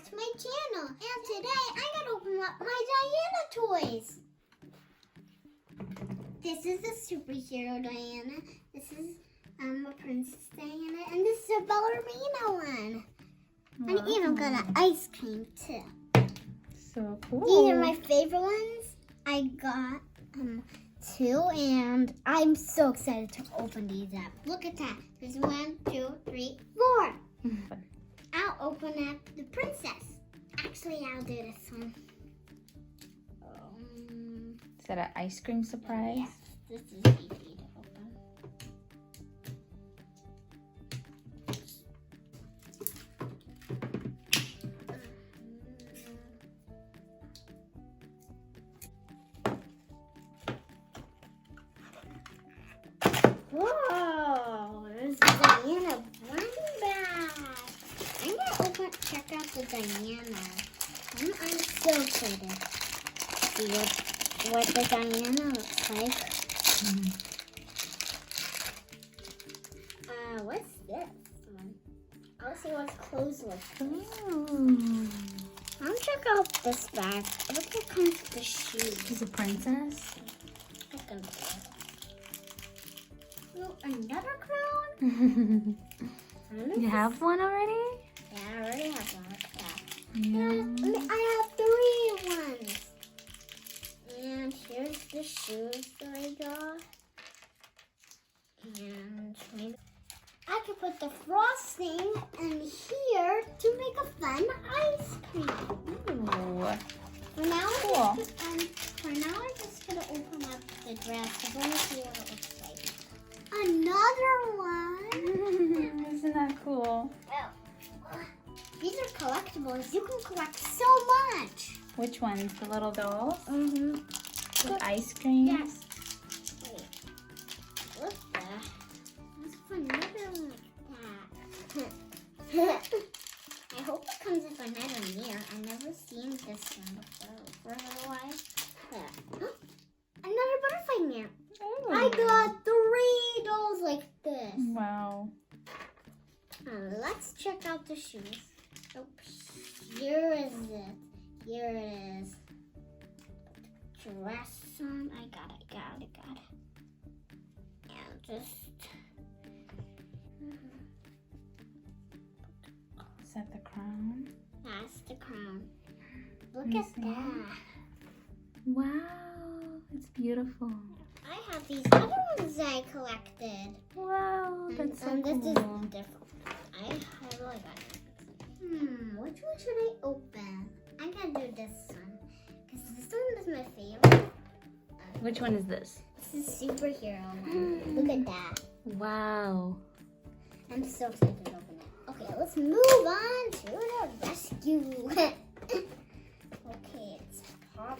to my channel. And today I gotta open up my Diana toys. This is a superhero Diana. This is a Princess Diana. And this is a ballerina one. Wow. And even got an ice cream too. So cool. These are my favorite ones. I got two, and I'm so excited to open these up. Look at that. There's 1, 2, 3, 4. I'll open up the princess. Actually, I'll do this one. Is that an ice cream surprise? Yes, this is easy to open. Whoa, there's the Diana bunny bag. I'm gonna check out the Diana. I'm so excited to see what the Diana looks like. What's this one? I'll see what clothes look like. Ooh. I'll check out this bag. Look what comes with the shoes. She's a princess. Oh, another crown? You have one already? Yeah, I already have one. Look at that. Yeah. I have 3 ones. And here's the shoes that I got. And maybe I could put the frosting in here to make a fun ice cream. Ooh. For now, Cool. I'm just gonna open up the dress. I want to see what it looks like. Another one. Isn't that cool? These are collectibles. You can collect so much. Which ones? The little dolls? Mm-hmm. With ice cream? Yes. Wait. What the? Let's put another one like that. I hope it comes with another mirror. I've never seen this one before for a little while. Yeah. Another butterfly mirror. Ooh. I got 3 dolls like this. Wow. Let's check out the shoes. Oh, here is it. Here it is. Dress on. I got it. And just. Is that the crown? That's the crown. Look Let me at see. that. Wow. It's beautiful. I have these other ones that I collected. Wow. That's so This is cool. different. I really got it. Which one should I open? I'm gonna do this one. Because this one is my favorite. Which one is this? This is superhero one. Look at that. Wow. I'm so excited to open it. Okay, let's move on to the rescue. Okay, it's pop.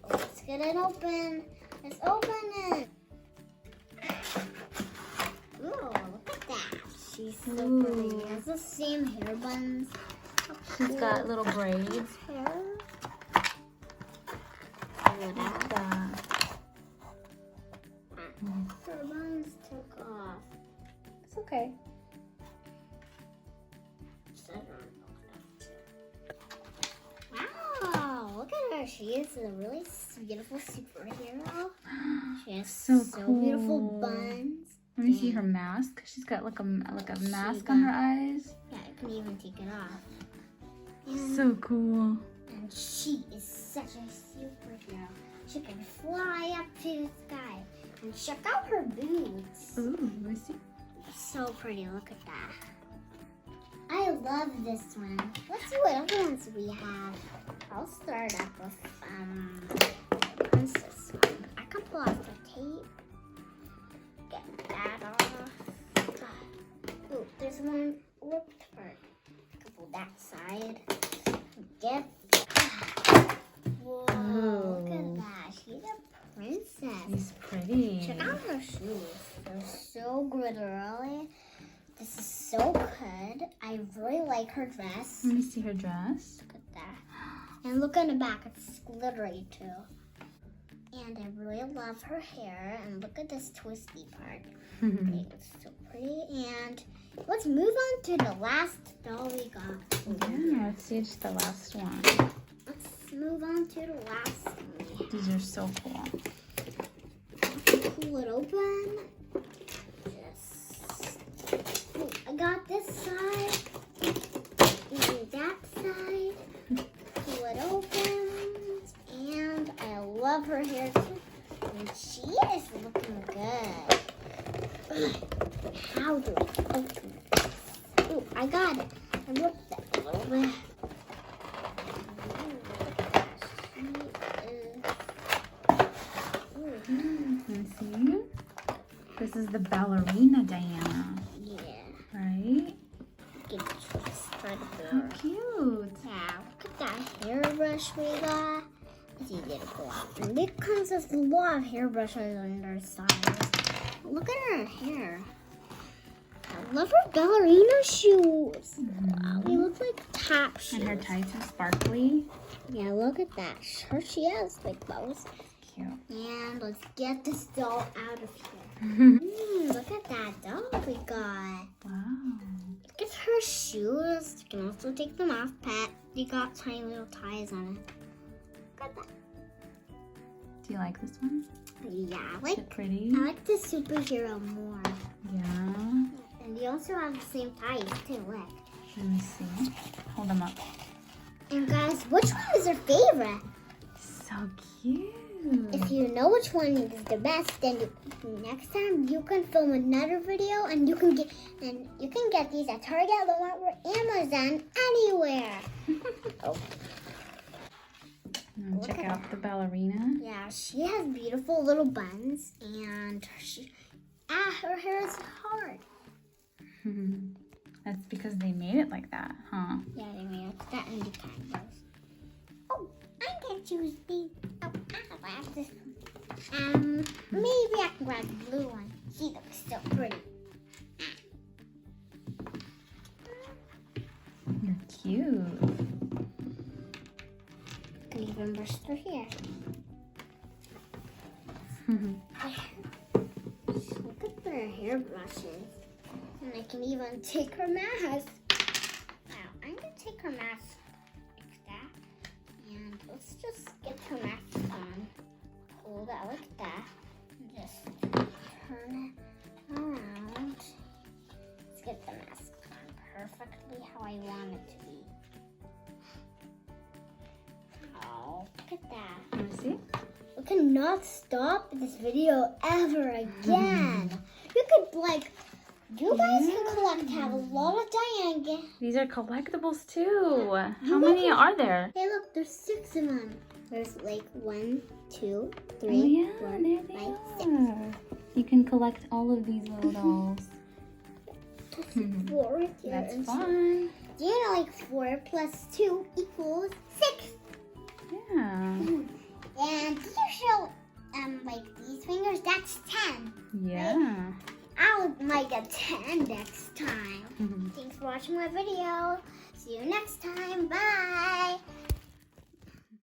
Let's get it open. Let's open it. Ooh, look at that. She's so pretty. Ooh. It has the same hair buns. She's got little braids. Hair. Look at that. Her buns took off. It's okay. Wow, look at her. She is a really beautiful superhero. She has So beautiful cool. buns. Let me see her mask. She's got like a mask got- on her eyes. Yeah, I can even take it off. And, So cool. and she is such a superhero. She can fly up to the sky. And check out her boots. Ooh, let me see. So pretty. Look at that. I love this one. Let's see what other ones we have. I'll start up with Princess one. I can pull off the tape. Get that off. Ooh, there's one ripped part. I can pull that side. Get. Whoa! Look at that. She's a princess. She's pretty. Check out her shoes. They're so glittery. This is so good. I really like her dress. Let me see her dress. Look at that. And look on the back. It's glittery too. And I really love her hair. And look at this twisty part. It's so pretty. And let's move on to the last doll we got. Yeah, let's see just the last one. Let's move on to the last one. These are so cool. Pull it open. Just, I got this side and that side. Pull it open. And I love her hair too. And she is looking good. How do I open this? Oh, I got it. I ripped that a little bit. See? This is the ballerina Diana, Yeah. right? Get this part of How her. cute. Yeah, look at that hairbrush we got. It's easy to pull out. And it comes with a lot of hairbrushes on their sides. Look at her hair. I love her ballerina shoes. Wow, they look like tap shoes. And her tights are sparkly. Yeah, look at that. Her she has like those. Cute. And let's get this doll out of here. Wow. Look at that doll we got. Look at her shoes. You can also take them off, pet. They got tiny little ties on it. Look at that. Do you like this one? Yeah, Is it pretty? I like the superhero more. Yeah. And they also have the same ties too, look. Let me see. Hold them up. And guys, which one is your favorite? So cute. If you know which one is the best, then next time you can film another video and you can get these at Target, Walmart, or Amazon, anywhere. Oh. Look Check at out the ballerina. Yeah, she has beautiful little buns, and her hair is hard. That's because they made it like that, huh? Yeah, they made it that in the kind of. Oh, I can choose these. Oh, I have this one. Maybe I can grab the blue one. She looks so pretty. You're cute. I can even brush her hair. Look at her hairbrushes. And I can even take her mask. Now, I'm going to take her mask like that. And let's just get her mask on. Hold it like that. And just turn it around. Let's get the mask on perfectly how I want it to be. Oh, look at that. Let me see. We cannot stop this video ever again. You could you guys can have a lot of Diane. These are collectibles too. How many are there? Hey, look, there's 6 of them. There's like 1, 2, 3, Oh yeah, 4, there they 5, 6. are. You can collect all of these little dolls. 4 right there. That's and fun. Do you know like 4 plus 2 equals 6? Yeah. And these are show like these fingers. That's 10. Yeah. I might get 10 next time. Thanks for watching my video. See you next time. Bye.